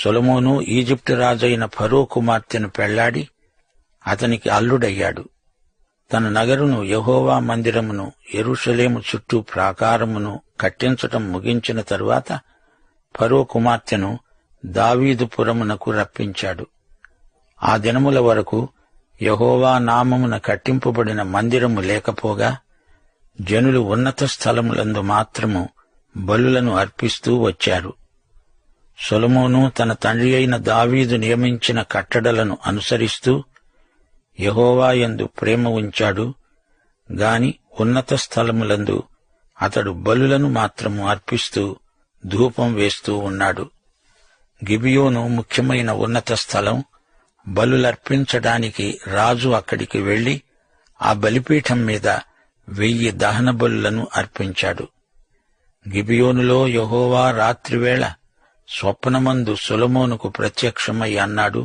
సొలొమోను Egypt రాజైన ఫరో కుమార్తెను పెళ్లాడి అతనికి అల్లుడయ్యాడు. తన నగరును, యెహోవా మందిరమును, యెరూషలేము చుట్టూ ప్రాకారమును కట్టించటం ముగించిన తరువాత ఫరో కుమార్తెను దావీదు పురమునకు రప్పించాడు. ఆ దినముల వరకు యెహోవా నామమున కట్టింపబడిన మందిరము లేకపోగా జనులు ఉన్నత స్థలములందు మాత్రము బలులను అర్పిస్తూ వచ్చారు. సొలొమోను తన తండ్రి అయిన దావీదు నియమించిన కట్టడలను అనుసరిస్తూ యెహోవా యందు ప్రేమ ఉంచాడు గాని ఉన్నత స్థలములందు అతడు బలులను మాత్రము అర్పిస్తూ ధూపం వేస్తూ ఉన్నాడు. గిబియోను ముఖ్యమైన ఉన్నత స్థలం. బలులర్పించడానికి రాజు అక్కడికి వెళ్లి ఆ బలిపీఠం మీద 1000 దహన బలులను అర్పించాడు. గిబియోనులో యెహోవా రాత్రివేళ స్వప్నమందు సొలొమోనుకు ప్రత్యక్షమై అన్నాడు,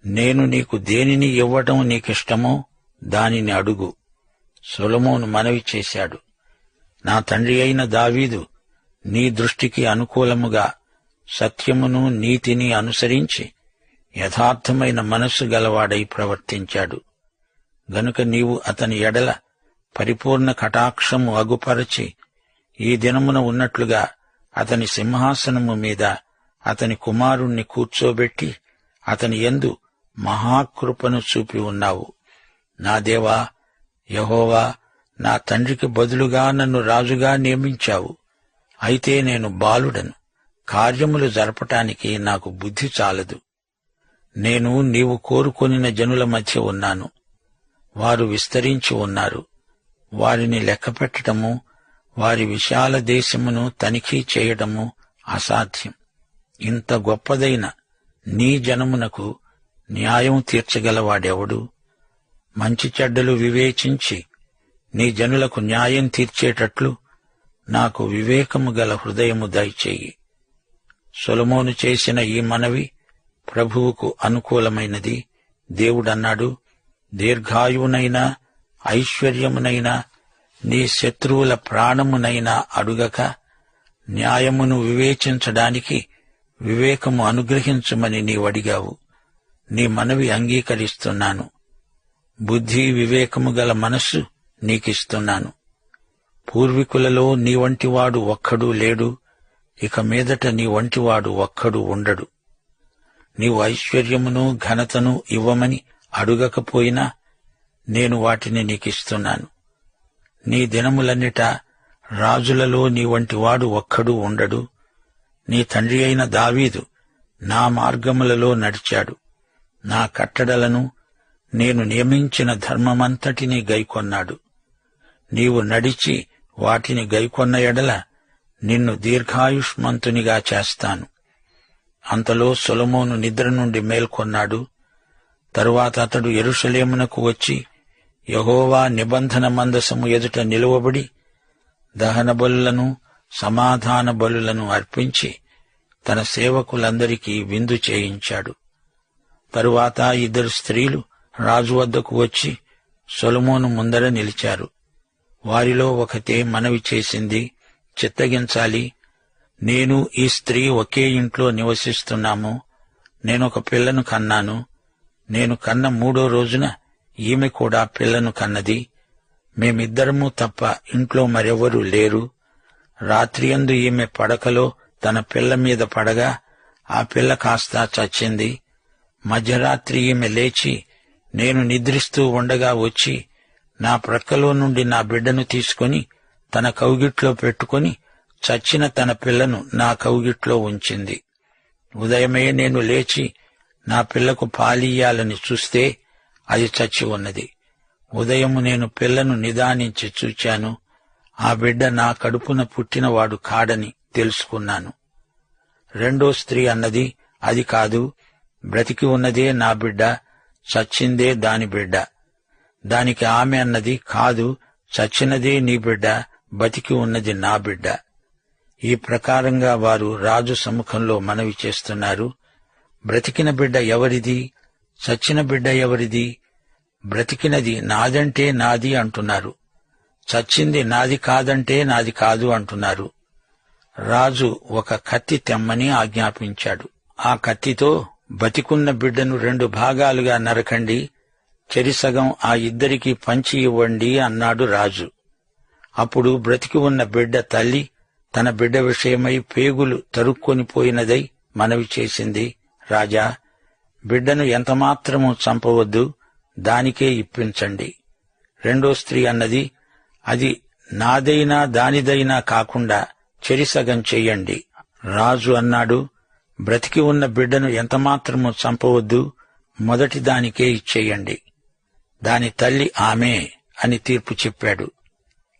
నేను నీకు దేనిని ఇవ్వటం నీకిష్టమో దానిని అడుగు. సొలొమోను మనవి చేశాడు, నా తండ్రి అయిన దావీదు నీ దృష్టికి అనుకూలముగా సత్యమును నీతిని అనుసరించి యథార్థమైన మనస్సు గలవాడై ప్రవర్తించాడు గనుక నీవు అతని ఎడల పరిపూర్ణ కటాక్షము అగుపరచి ఈ దినమున ఉన్నట్లుగా అతని సింహాసనము మీద అతని కుమారుణ్ణి కూర్చోబెట్టి అతని యందు మహాకృపను చూపి ఉన్నావు. నా దేవా యెహోవా, నా తండ్రికి బదులుగా నన్ను రాజుగా నియమించావు. అయితే నేను బాలుడను, కార్యములు జరపటానికి నాకు బుద్ధి చాలదు. నేను నీవు కోరుకొనిన జనుల మధ్య ఉన్నాను. వారు విస్తరించి ఉన్నారు. వారిని లెక్కపెట్టడము, వారి విశాల దేశమును తనిఖీ చేయడము అసాధ్యం. ఇంత గొప్పదైన నీ జనమునకు న్యాయం తీర్చగలవాడెవడు? మంచి చెడ్డలు వివేచించి నీ జనులకు న్యాయం తీర్చేటట్లు నాకు వివేకము గల హృదయము దయచేయి. సొలొమోను చేసిన ఈ మనవి ప్రభువుకు అనుకూలమైనది. దేవుడన్నాడు, దీర్ఘాయువునైనా ఐశ్వర్యమునైనా నీ శత్రువుల ప్రాణమునైనా అడుగక న్యాయమును వివేచించడానికి వివేకము అనుగ్రహించమని నీవడిగావు. నీ మనవి అంగీకరిస్తున్నాను. బుద్ధి వివేకము గల మనస్సు నీకిస్తున్నాను. పూర్వీకులలో నీ వంటివాడు ఒక్కడూ లేడు, ఇక మీదట నీ వంటివాడు ఒక్కడూ ఉండడు. నీవు ఐశ్వర్యమును ఘనతను ఇవ్వమని అడుగకపోయినా నేను వాటిని నీకిస్తున్నాను. నీ దినములన్నిటా రాజులలో నీ వంటివాడు ఒక్కడూ ఉండడు. నీ తండ్రి అయిన దావీదు నా మార్గములలో నడిచాడు. నా కట్టడలను, నేను నియమించిన ధర్మమంతటినీ గైకొన్నాడు. నీవు నడిచి వాటిని గైకొన్న ఎడల నిన్ను దీర్ఘాయుష్మంతునిగా చేస్తాను. అంతలో సొలొమోను నిద్ర నుండి మేల్కొన్నాడు. తరువాత అతడు యెరూషలేమునకు వచ్చి యెహోవా నిబంధన మందసము ఎదుట నిలువబడి దహన బలులను, సమాధాన బలులను అర్పించి తన సేవకులందరికీ విందు చేయించాడు. తరువాత 2 స్త్రీలు రాజు వద్దకు వచ్చి సొలొమోను ముందర నిలిచారు. వారిలో ఒకతే మనవి చేసింది, చిత్తగించాలి, నేను ఈ స్త్రీ ఒకే ఇంట్లో నివసిస్తున్నాము. నేనొక పిల్లను కన్నాను. నేను కన్న 3వ రోజున ఈమె కూడా పిల్లను కన్నది. మేమిద్దరము తప్ప ఇంట్లో మరెవరూ లేరు. రాత్రియందు ఈమె పడకలో తన పిల్ల మీద పడగా ఆ పిల్ల కాస్త చచ్చింది. మధ్యరాత్రి ఈమె లేచి నేను నిద్రిస్తూ ఉండగా వచ్చి నా ప్రక్కలో నుండి నా బిడ్డను తీసుకుని తన కౌగిట్లో పెట్టుకుని చచ్చిన తన పిల్లను నా కౌగిట్లో ఉంచింది. ఉదయమే నేను లేచి నా పిల్లకు పాలియ్యాలని చూస్తే అది చచ్చి ఉన్నది. ఉదయము నేను పిల్లను నిదానించి చూచాను. ఆ బిడ్డ నా కడుపున పుట్టినవాడు కాడని తెలుసుకున్నాను. 2వ స్త్రీ అన్నది, అది కాదు, బ్రతికి ఉన్నదే నా బిడ్డ, చచ్చిందే దాని బిడ్డ. దానికి ఆమె అన్నది, కాదు, చచ్చినదే నీ బిడ్డ, బతికి ఉన్నది నా బిడ్డ. ఈ ప్రకారంగా వారు రాజు సముఖంలో మనవి చేస్తున్నారు. బ్రతికిన బిడ్డ ఎవరిది? చచ్చిన బిడ్డ ఎవరిది? బ్రతికినది నాదంటే నాది అంటున్నారు. చచ్చింది నాది కాదంటే నాది కాదు అంటున్నారు. రాజు ఒక కత్తి తెమ్మని ఆజ్ఞాపించాడు. ఆ కత్తితో బతికున్న బిడ్డను 2 భాగాలుగా నరకండి, చెరిసగం ఆ ఇద్దరికీ పంచి ఇవ్వండి అన్నాడు రాజు. అప్పుడు బ్రతికి ఉన్న బిడ్డ తల్లి తన బిడ్డ విషయమై పేగులు తరుక్కొనిపోయినదై మనవి చేసింది, రాజా, బిడ్డను ఎంతమాత్రమూ చంపవద్దు, దానికే ఇప్పించండి. రెండో స్త్రీ అన్నది, అది నాదైనా దానిదైనా కాకుండా చెరిసగం చెయ్యండి. రాజు అన్నాడు, బ్రతికి ఉన్న బిడ్డను ఎంతమాత్రమూ చంపవద్దు, మొదటి దానికే ఇచ్చేయండి. దాని తల్లి ఆమె అని తీర్పు చెప్పాడు.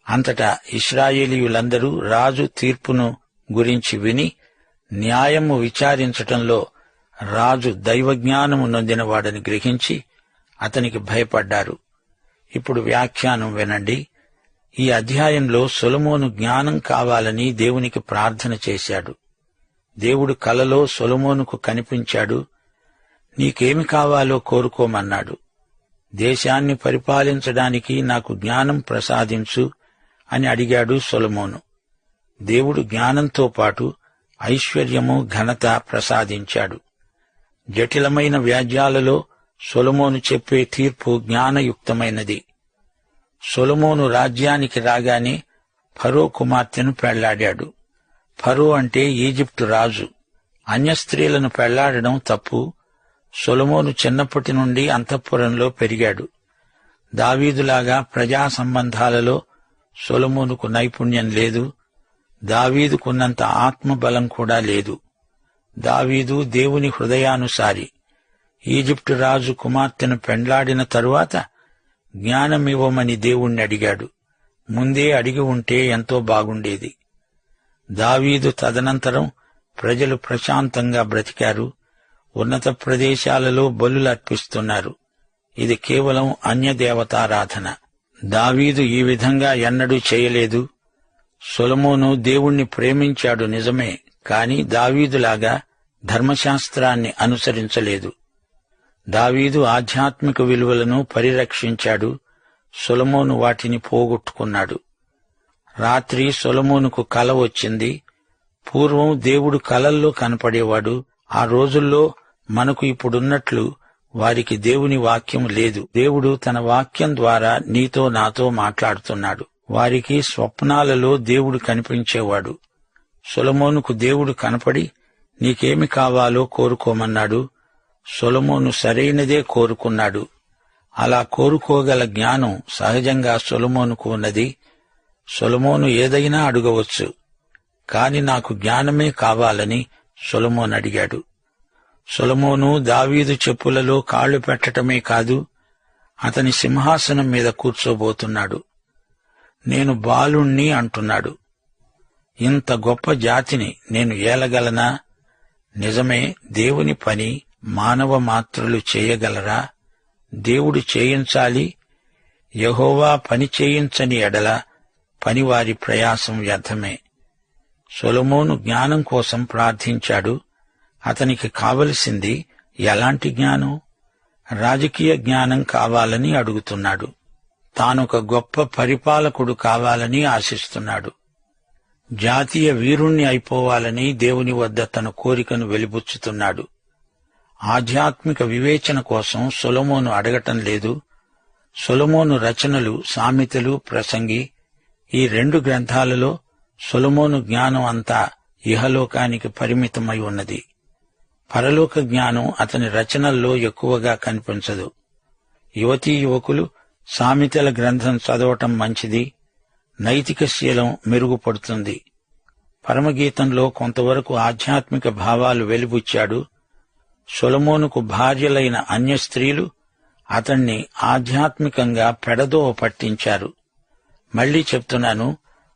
అంతటా ఇశ్రాయేలీయులందరూ రాజు తీర్పును గురించి విని న్యాయము విచారించటంలో రాజు దైవజ్ఞానము నొందినవాడని గ్రహించి అతనికి భయపడ్డారు. ఇప్పుడు వ్యాఖ్యానం వినండి. ఈ అధ్యాయంలో సొలొమోను జ్ఞానం కావాలని దేవునికి ప్రార్థన చేశాడు. దేవుడు కలలో సొలొమోనుకు కనిపించాడు. నీకేమి కావాలో కోరుకోమన్నాడు. దేశాన్ని పరిపాలించడానికి నాకు జ్ఞానం ప్రసాదించు అని అడిగాడు సొలొమోను. దేవుడు జ్ఞానంతో పాటు ఐశ్వర్యము, ఘనత ప్రసాదించాడు. జటిలమైన వ్యాజ్యాలలో సొలొమోను చెప్పే తీర్పు జ్ఞానయుక్తమైనది. సొలొమోను రాజ్యానికి రాగానే ఫరో కుమార్తెను పెళ్లాడాడు. ఫరో అంటే ఈజిప్టు రాజు. అన్యస్త్రీలను పెళ్లాడడం తప్పు. సొలొమోను చిన్నప్పటి నుండి అంతఃపురంలో పెరిగాడు. దావీదులాగా ప్రజా సంబంధాలలో సొలొమోనుకు నైపుణ్యం లేదు. దావీదుకున్నంత ఆత్మబలం కూడా లేదు. దావీదు దేవుని హృదయానుసారి. ఈజిప్టు రాజు కుమార్తెను పెండ్లాడిన తరువాత జ్ఞానమివ్వమని దేవుణ్ణి అడిగాడు. ముందే అడిగి ఉంటే ఎంతో బాగుండేది. దావీదు తదనంతరం ప్రజలు ప్రశాంతంగా బ్రతికారు. ఉన్నత ప్రదేశాలలో బలులర్పిస్తున్నారు. ఇది కేవలం అన్యదేవతారాధన. దావీదు ఈ విధంగా ఎన్నడూ చేయలేదు. సొలొమోను దేవుణ్ణి ప్రేమించాడు నిజమే, కాని దావీదులాగా ధర్మశాస్త్రాన్ని అనుసరించలేదు. దావీదు ఆధ్యాత్మిక విలువలను పరిరక్షించాడు. సొలొమోను వాటిని పోగొట్టుకున్నాడు. రాత్రి సొలొమోనుకు కల వచ్చింది. పూర్వం దేవుడు కలల్లో కనపడేవాడు. ఆ రోజుల్లో మనకు ఇప్పుడున్నట్లు వారికి దేవుని వాక్యం లేదు. దేవుడు తన వాక్యం ద్వారా నీతో నాతో మాట్లాడుతున్నాడు. వారికి స్వప్నాలలో దేవుడు కనిపించేవాడు. సొలొమోనుకు దేవుడు కనపడి నీకేమి కావాలో కోరుకోమన్నాడు. సొలొమోను సరైనదే కోరుకున్నాడు. అలా కోరుకోగల జ్ఞానం సహజంగా సొలొమోనుకు ఉన్నది. సొలొమోను ఏదైనా అడగవచ్చు, కాని నాకు జ్ఞానమే కావాలని సొలొమోను అడిగాడు. సొలొమోను దావీదు చెప్పులలో కాళ్లు పెట్టటమే కాదు, అతని సింహాసనం మీద కూర్చోబోతున్నాడు. నేను బాలుణ్ణి అంటున్నాడు. ఇంత గొప్ప జాతిని నేను ఏలగలనా? నిజమే, దేవుని పని మానవ మాత్రులు చేయగలరా? దేవుడు చేయించాలి. యెహోవా పని చేయించని ఎడల పనివారి ప్రయాసం వ్యర్థమే. సొలొమోను జ్ఞానం కోసం ప్రార్థించాడు. అతనికి కావలసింది ఎలాంటి జ్ఞానం? రాజకీయ జ్ఞానం కావాలని అడుగుతున్నాడు. తానొక గొప్ప పరిపాలకుడు కావాలని ఆశిస్తున్నాడు. జాతీయ వీరుణ్ణి అయిపోవాలని దేవుని వద్ద తన కోరికను వెలిబుచ్చుతున్నాడు. ఆధ్యాత్మిక వివేచన కోసం సొలొమోను అడగటం లేదు. సొలొమోను రచనలు సామెతలు, ప్రసంగి, ఈ 2 గ్రంథాలలో సొలొమోను జ్ఞానం అంతా ఇహలోకానికి పరిమితమై ఉన్నది. పరలోక జ్ఞానం అతని రచనల్లో ఎక్కువగా కనిపించదు. యువతీ యువకులు సామెతల గ్రంథం చదవటం మంచిది. నైతిక శీలం మెరుగుపడుతుంది. పరమగీతంలో కొంతవరకు ఆధ్యాత్మిక భావాలు వెలిబుచ్చాడు. సొలొమోనుకు భార్యలైన అన్య స్త్రీలు అతణ్ణి ఆధ్యాత్మికంగా పెడదోవ పట్టించారు. మళ్లీ చెప్తున్నాను,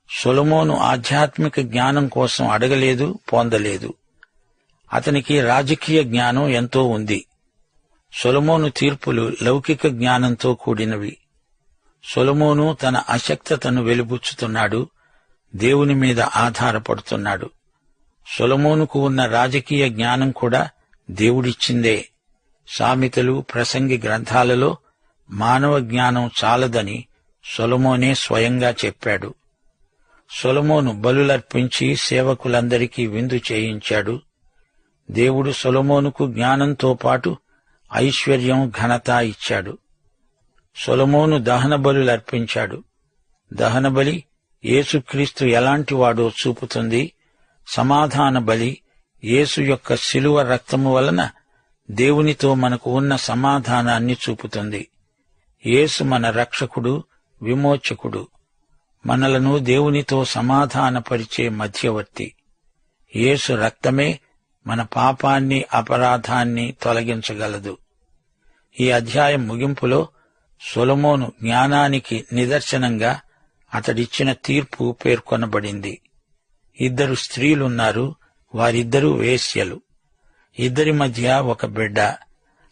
సొలొమోను ఆధ్యాత్మిక జ్ఞానం కోసం అడగలేదు, పొందలేదు. అతనికి రాజకీయ జ్ఞానం ఎంతో ఉంది. సొలొమోను తీర్పులు లౌకిక జ్ఞానంతో కూడినవి. సొలొమోను తన అశక్తతను వెలిబుచ్చుతున్నాడు. దేవుని మీద ఆధారపడుతున్నాడు. సొలొమోనుకు ఉన్న రాజకీయ జ్ఞానం కూడా దేవుడిచ్చిందే. సామెతలు, ప్రసంగి గ్రంథాలలో మానవ జ్ఞానం చాలదని సొలొమోనే స్వయంగా చెప్పాడు. సొలొమోను బలులర్పించి సేవకులందరికీ విందు చేయించాడు. దేవుడు సొలొమోనుకు జ్ఞానంతో పాటు ఐశ్వర్యం, ఘనత ఇచ్చాడు. సొలొమోను దహనబలులర్పించాడు. దహనబలి యేసుక్రీస్తు ఎలాంటివాడో చూపుతుంది. సమాధాన బలి యేసు యొక్క శిలువ రక్తము వలన దేవునితో మనకు ఉన్న సమాధానాన్ని చూపుతుంది. యేసు మన రక్షకుడు, విమోచకుడు, మనలను దేవునితో సమాధానపరిచే మధ్యవర్తి. యేసు రక్తమే మన పాపాన్ని, అపరాధాన్ని తొలగించగలదు. ఈ అధ్యాయం ముగింపులో సొలొమోను జ్ఞానానికి నిదర్శనంగా అతడిచ్చిన తీర్పు పేర్కొనబడింది. 2 స్త్రీలున్నారు, వారిద్దరూ వేశ్యలు. ఇద్దరి మధ్య ఒక బిడ్డ.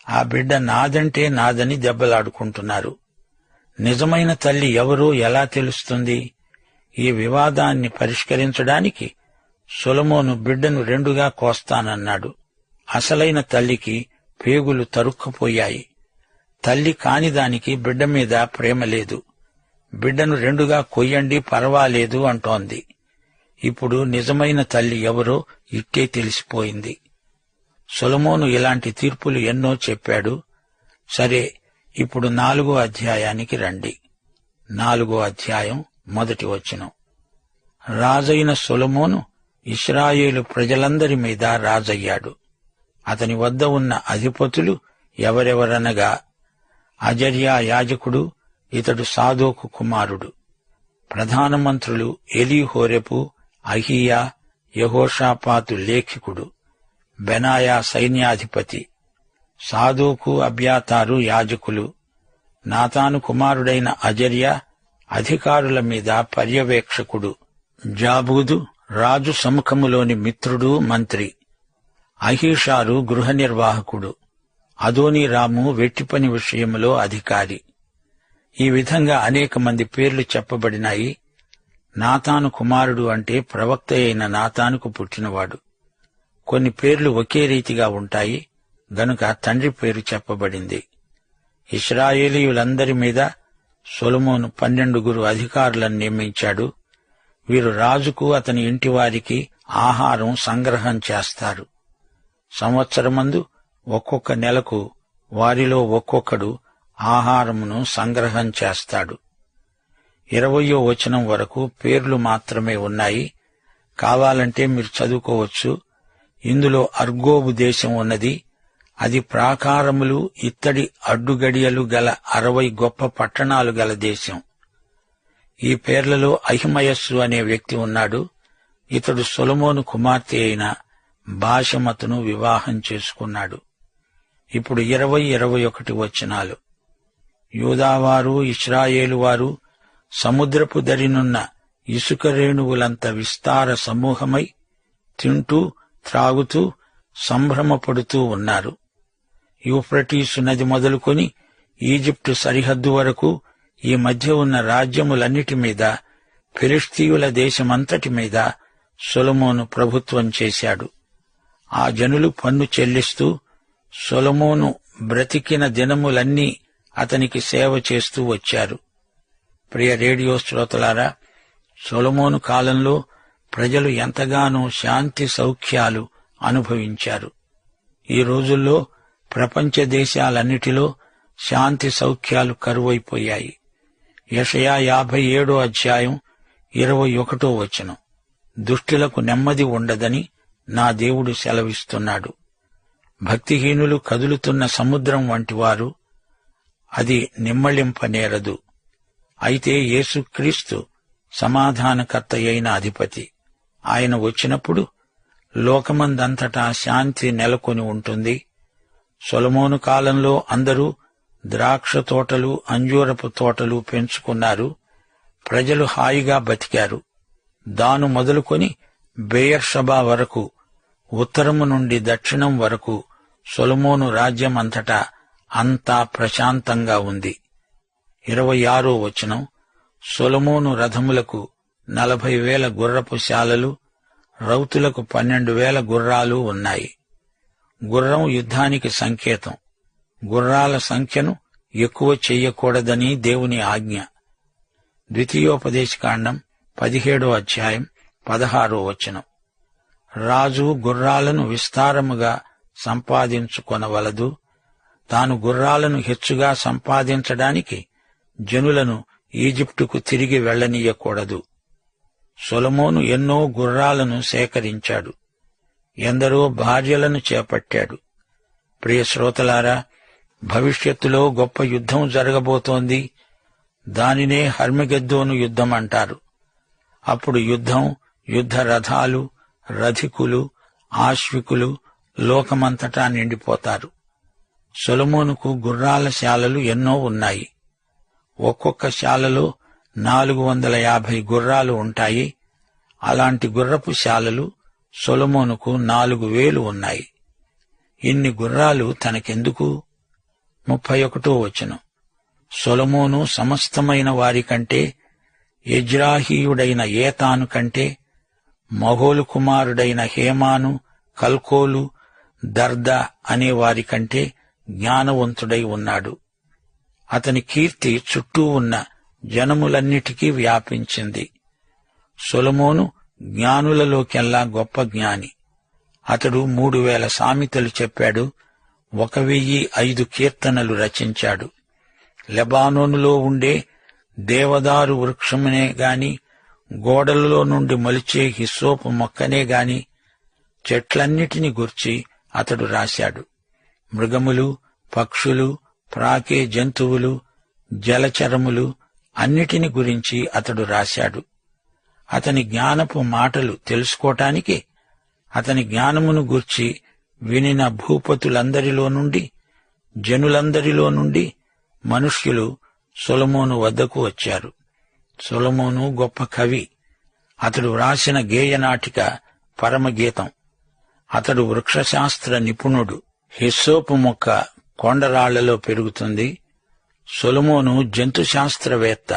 ఆ బిడ్డ నాదంటే నాదని దెబ్బలాడుకుంటున్నారు. నిజమైన తల్లి ఎవరో ఎలా తెలుస్తుంది? ఈ వివాదాన్ని పరిష్కరించడానికి సొలొమోను బిడ్డను 2గా కోస్తానన్నాడు. అసలైన తల్లికి పేగులు తరుక్కుపోయాయి. తల్లి కానిదానికి బిడ్డ మీద ప్రేమ లేదు. బిడ్డను 2గా కొయ్యండి, పర్వాలేదు అంటోంది. ఇప్పుడు నిజమైన తల్లి ఎవరో ఇట్టే తెలిసిపోయింది. సొలొమోను ఇలాంటి తీర్పులు ఎన్నో చెప్పాడు. సరే, ఇప్పుడు 4వ అధ్యాయానికి రండి. 4వ అధ్యాయం 1వ వచనం. రాజైన సొలొమోను ఇశ్రాయేలు ప్రజలందరి మీద రాజయ్యాడు. అతని వద్ద ఉన్న అధిపతులు ఎవరెవరనగా, అజర్యా యాజకుడు, ఇతడు సాదోకు కుమారుడు. ప్రధానమంత్రులు ఎలీహోరెపు, అహీయా, యెహోషాపాతు లేఖికుడు, బెనాయా సైన్యాధిపతి, సాదోకు, అబ్యాతారు యాజకులు, నాతాను కుమారుడైన అజర్యా అధికారుల మీద పర్యవేక్షకుడు, జాబూదు రాజు సముఖములోని మిత్రుడు, మంత్రి, అహీషారు గృహ నిర్వాహకుడు, అదోనీరాము వెట్టిపని విషయంలో అధికారి. ఈ విధంగా అనేక మంది పేర్లు చెప్పబడినాయి. నాతాను కుమారుడు అంటే ప్రవక్త అయిన నాతానుకు పుట్టినవాడు. కొన్ని పేర్లు ఒకే రీతిగా ఉంటాయి గనుక తండ్రి పేరు చెప్పబడింది. ఇశ్రాయేలీయులందరి మీద సొలొమోను 12 అధికారులను నియమించాడు. వీరు రాజుకు, అతని ఇంటివారికి ఆహారం సంగ్రహం చేస్తారు. సంవత్సరమందు ఒక్కొక్క నెలకు వారిలో ఒక్కొక్కడు ఆహారమును సంగ్రహం చేస్తాడు. 20వ వచనం వరకు పేర్లు మాత్రమే ఉన్నాయి. కావాలంటే మీరు చదువుకోవచ్చు. ఇందులో అర్గోబు దేశం ఉన్నది. అది ప్రాకారములు, ఇత్తడి అడ్డుగడియలు గల 60 గొప్ప పట్టణాలు గల దేశం. ఈ పేర్లలో అహిమయస్సు అనే వ్యక్తి ఉన్నాడు. ఇతడు సొలొమోను కుమార్తె అయిన బాషమతును వివాహం చేసుకున్నాడు. ఇప్పుడు 20-21 వచనాలు. యూదావారు, ఇశ్రాయేలు వారు సముద్రపు దరినున్న ఇసుక రేణువులంత విస్తార సమూహమై తింటూ, త్రాగుతూ, సంభ్రమపడుతూ ఉన్నారు. యూఫ్రటీసు నది మొదలుకొని ఈజిప్టు సరిహద్దు వరకు ఈ మధ్య ఉన్న రాజ్యములన్నిటి మీద, ఫిలిష్తీయుల దేశమంతటి మీద సొలొమోను ప్రభుత్వం చేశాడు. ఆ జనులు పన్ను చెల్లిస్తూ సొలొమోను బ్రతికిన దినములన్నీ అతనికి సేవ చేస్తూ వచ్చారు. ప్రియ రేడియో శ్రోతలారా, సొలొమోను కాలంలో ప్రజలు ఎంతగానో శాంతి సౌఖ్యాలు అనుభవించారు. ఈ రోజుల్లో ప్రపంచ దేశాలన్నిటిలో శాంతి సౌఖ్యాలు కరువైపోయాయి. యెషయా 57వ అధ్యాయం 21వ వచనం. దుష్టులకు నెమ్మది ఉండదని నా దేవుడు సెలవిస్తున్నాడు. భక్తిహీనులు కదులుతున్న సముద్రం వంటివారు, అది నిమ్మళింపనేరదు. అయితే యేసుక్రీస్తు సమాధానకర్త అయిన అధిపతి. ఆయన వచ్చినప్పుడు లోకమందంతటా శాంతి నెలకొని ఉంటుంది. సొలొమోను కాలంలో అందరూ ద్రాక్ష తోటలు, అంజూరపు తోటలు పెంచుకున్నారు. ప్రజలు హాయిగా బతికారు. దాను మొదలుకొని బెయర్షబా వరకు, ఉత్తరము నుండి దక్షిణం వరకు సొలొమోను రాజ్యమంతటా అంతా ప్రశాంతంగా ఉంది. 26వ వచనం. సొలొమోను రథములకు 40,000 గుర్రపు శాలలు, రౌతులకు 12,000 గుర్రాలు ఉన్నాయి. గుర్రం యుద్ధానికి సంకేతం. గుర్రాల సంఖ్యను ఎక్కువ చెయ్యకూడదని దేవుని ఆజ్ఞ. ద్వితీయోపదేశకాండం 17వ అధ్యాయం 16వ వచనం. రాజు గుర్రాలను విస్తారముగా సంపాదించుకొనవలదు. తాను గుర్రాలను హెచ్చుగా సంపాదించడానికి జనులను ఈజిప్టుకు తిరిగి వెళ్లనీయకూడదు. సొలొమోను ఎన్నో గుర్రాలను సేకరించాడు. ఎందరో భార్యలను చేపట్టాడు. ప్రియ శ్రోతలారా, భవిష్యత్తులో గొప్ప యుద్ధం జరగబోతోంది. దానినే హర్మగెద్దోను యుద్ధం అంటారు. అప్పుడు యుద్ధం, యుద్ధ రథాలు, రథికులు, ఆశ్వికులు లోకమంతటా నిండిపోతారు. సొలొమోనుకు గుర్రాల శాలలు ఎన్నో ఉన్నాయి. ఒక్కొక్క శాలలో 450 గుర్రాలు ఉంటాయి. అలాంటి గుర్రపు శాలలు సొలొమోనుకు 4000 ఉన్నాయి. ఇన్ని గుర్రాలు తనకెందుకు? 31వ వచనం. సొలొమోను సమస్తమైన వారికంటే, యజ్రాహీయుడైన ఏతాను కంటే, మహోలు కుమారుడైన హేమాను, కల్కోలు, దర్ద అనే వారికంటే జ్ఞానవంతుడై ఉన్నాడు. అతని కీర్తి చుట్టూ ఉన్న జనములన్నిటికీ వ్యాపించింది. సొలొమోను జ్ఞానులలోకెల్లా గొప్ప జ్ఞాని. అతడు 3000 సామెతలు చెప్పాడు. 1005 కీర్తనలు రచించాడు. లెబానోనులో ఉండే దేవదారు వృక్షమునే గాని, గోడలలో నుండి మొలిచే హిస్సోపు మొక్కనే గాని, చెట్లన్నిటిని గూర్చి అతడు రాశాడు. మృగములు, పక్షులు, ప్రాకే జంతువులు, జలచరములు అన్నిటిని గురించి అతడు రాశాడు. అతని జ్ఞానపు మాటలు తెలుసుకోటానికి, అతని జ్ఞానమును గూర్చి వినిన భూపతులందరిలో నుండి, జనులందరిలో నుండి మనుష్యులు సొలొమోను వద్దకు వచ్చారు. సొలొమోను గొప్ప కవి. అతడు వ్రాసిన గేయనాటిక పరమగీతం. అతడు వృక్షశాస్త్ర నిపుణుడు. హిస్సోపు మొక్క కొండరాళ్లలో పెరుగుతుంది. సొలొమోను జంతుశాస్త్రవేత్త.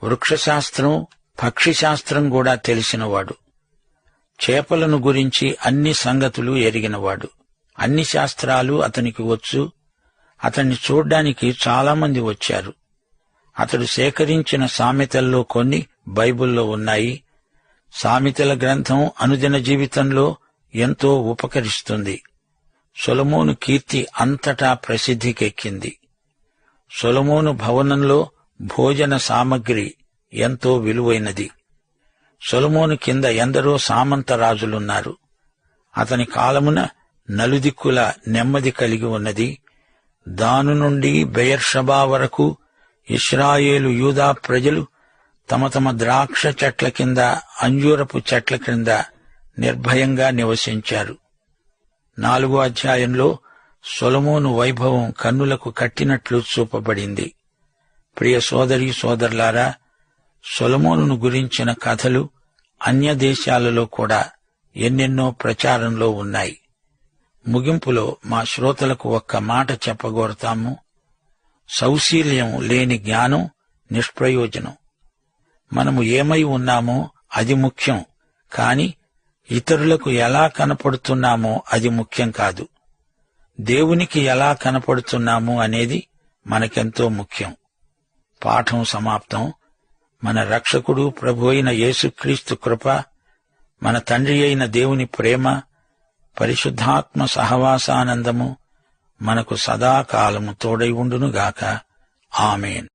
వృక్షశాస్త్రం, పక్షిశాస్త్రం కూడా తెలిసినవాడు. చేపలను గురించి అన్ని సంగతులు ఎరిగినవాడు. అన్ని శాస్త్రాలు అతనికి వచ్చు. అతన్ని చూడ్డానికి చాలామంది వచ్చారు. అతడు సేకరించిన సామెతల్లో కొన్ని బైబిల్లో ఉన్నాయి. సామెతల గ్రంథం అనుదిన జీవితంలో ఎంతో ఉపకరిస్తుంది. సొలొమోను కీర్తి అంతటా ప్రసిద్ధికెక్కింది. సొలొమోను భవనంలో భోజన సామగ్రి ఎంతో విలువైనది. సొలొమోను కింద ఎందరో సామంత రాజులున్నారు. అతని కాలమున నలుదిక్కుల నెమ్మది కలిగి ఉన్నది. దాను నుండి బెయర్షబా వరకు ఇశ్రాయేలు యూదా ప్రజలు తమ తమ ద్రాక్ష చెట్ల కింద, అంజూరపు చెట్ల కింద నిర్భయంగా నివసించారు. 4వ అధ్యాయంలో సొలొమోను వైభవం కన్నులకు కట్టినట్లు చూపబడింది. ప్రియ సోదరీ సోదరులారా, సొలొమోనును గురించిన కథలు అన్య దేశాలలో కూడా ఎన్నెన్నో ప్రచారంలో ఉన్నాయి. ముగింపులో మా శ్రోతలకు ఒక్క మాట చెప్పగోరతాము. సౌశీల్యం లేని జ్ఞానం నిష్ప్రయోజనం. మనము ఏమై ఉన్నామో అది ముఖ్యం, కాని ఇతరులకు ఎలా కనపడుతున్నామో అది ముఖ్యం కాదు. దేవునికి ఎలా కనపడుతున్నాము అనేది మనకెంతో ముఖ్యం. పాఠం సమాప్తం. మన రక్షకుడు ప్రభు అయిన యేసుక్రీస్తు కృప, మన తండ్రి అయిన దేవుని ప్రేమ, పరిశుద్ధాత్మ సహవాసానందము మనకు సదాకాలము తోడై ఉండునుగాక. ఆమేన్.